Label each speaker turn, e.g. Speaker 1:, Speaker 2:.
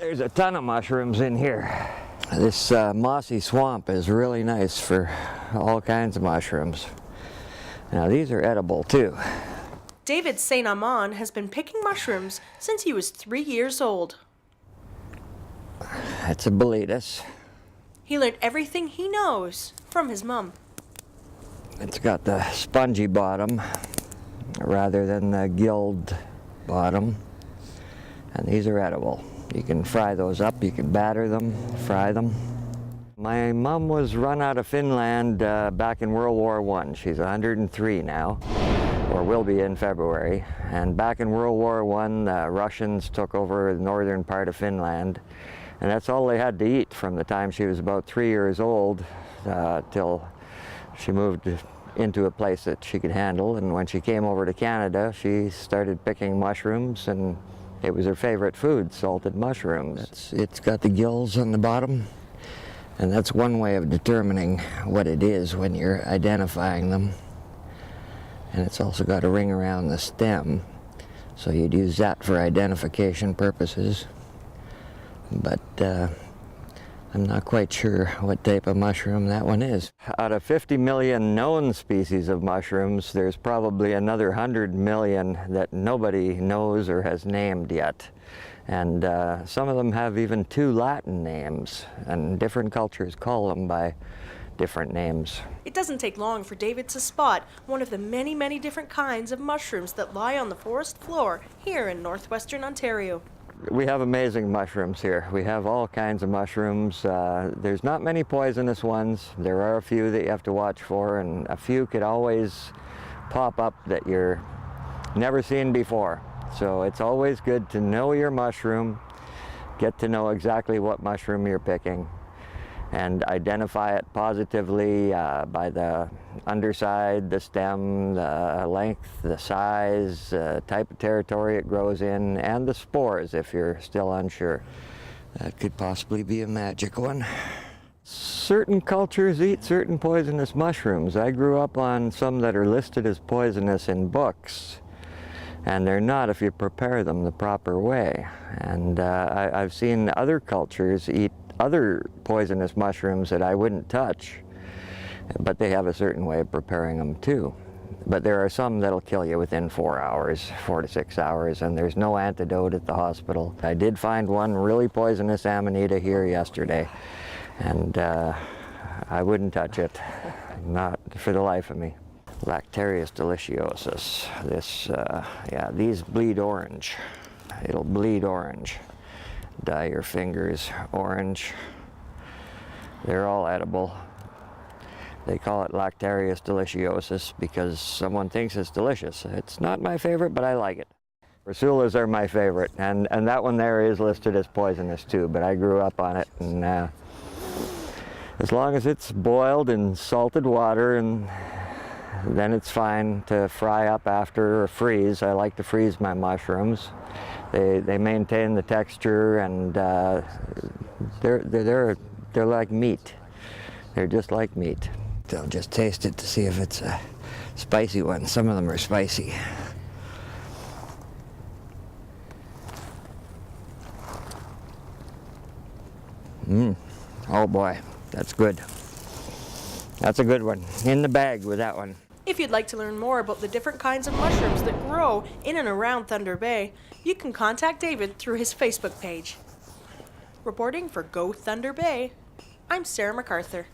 Speaker 1: There's a ton of mushrooms in here. This mossy swamp is really nice for all kinds of mushrooms. Now these are edible too.
Speaker 2: David St. Amand has been picking mushrooms since he was 3 years old.
Speaker 1: It's a boletus.
Speaker 2: He learned everything he knows from his mom.
Speaker 1: It's got the spongy bottom rather than the gilled bottom. And these are edible. You can fry those up, you can batter them, fry them. My mom was run out of Finland back in World War I. She's 103 now, or will be in February. And back in World War I, the Russians took over the northern part of Finland. And that's all they had to eat from the time she was about 3 years old till she moved into a place that she could handle. And when she came over to Canada, she started picking mushrooms, and it was her favorite food, salted mushrooms. It's got the gills on the bottom, and that's one way of determining what it is when you're identifying them. And it's also got a ring around the stem, so you'd use that for identification purposes. But I'm not quite sure what type of mushroom that one is. Out of 50 million known species of mushrooms, there's probably another 100 million that nobody knows or has named yet. And some of them have even 2 Latin names, and different cultures call them by different names.
Speaker 2: It doesn't take long for David to spot one of the many, many different kinds of mushrooms that lie on the forest floor here in northwestern Ontario.
Speaker 1: We have amazing mushrooms here. We have all kinds of mushrooms. There's not many poisonous ones. There are a few that you have to watch for, and a few could always pop up that you're never seen before. So it's always good to know your mushroom, get to know exactly what mushroom you're picking, and identify it positively by the underside, the stem, the length, the size, type of territory it grows in, and the spores if you're still unsure. That could possibly be a magic one. Certain cultures eat certain poisonous mushrooms. I grew up on some that are listed as poisonous in books, and they're not if you prepare them the proper way. And I've seen other cultures eat other poisonous mushrooms that I wouldn't touch, but they have a certain way of preparing them too. But there are some that'll kill you within 4 hours, 4 to 6 hours, and there's no antidote at the hospital. I did find one really poisonous amanita here yesterday, and I wouldn't touch it, not for the life of me. Lactarius deliciosus. This, yeah, these bleed orange. It'll bleed orange. Dye your fingers orange. They're all edible. They call it Lactarius deliciosus because someone thinks it's delicious. It's not my favorite, but I like it. Ursulas are my favorite, and that one there is listed as poisonous too, but I grew up on it, and as long as it's boiled in salted water, and then it's fine to fry up after or freeze. I like to freeze my mushrooms. They maintain the texture, and they're like meat. They're just like meat. I'll just taste it to see if it's a spicy one. Some of them are spicy. Oh boy, that's good. That's a good one. In the bag with that one.
Speaker 2: If you'd like to learn more about the different kinds of mushrooms that grow in and around Thunder Bay, you can contact David through his Facebook page. Reporting for Go Thunder Bay, I'm Sarah MacArthur.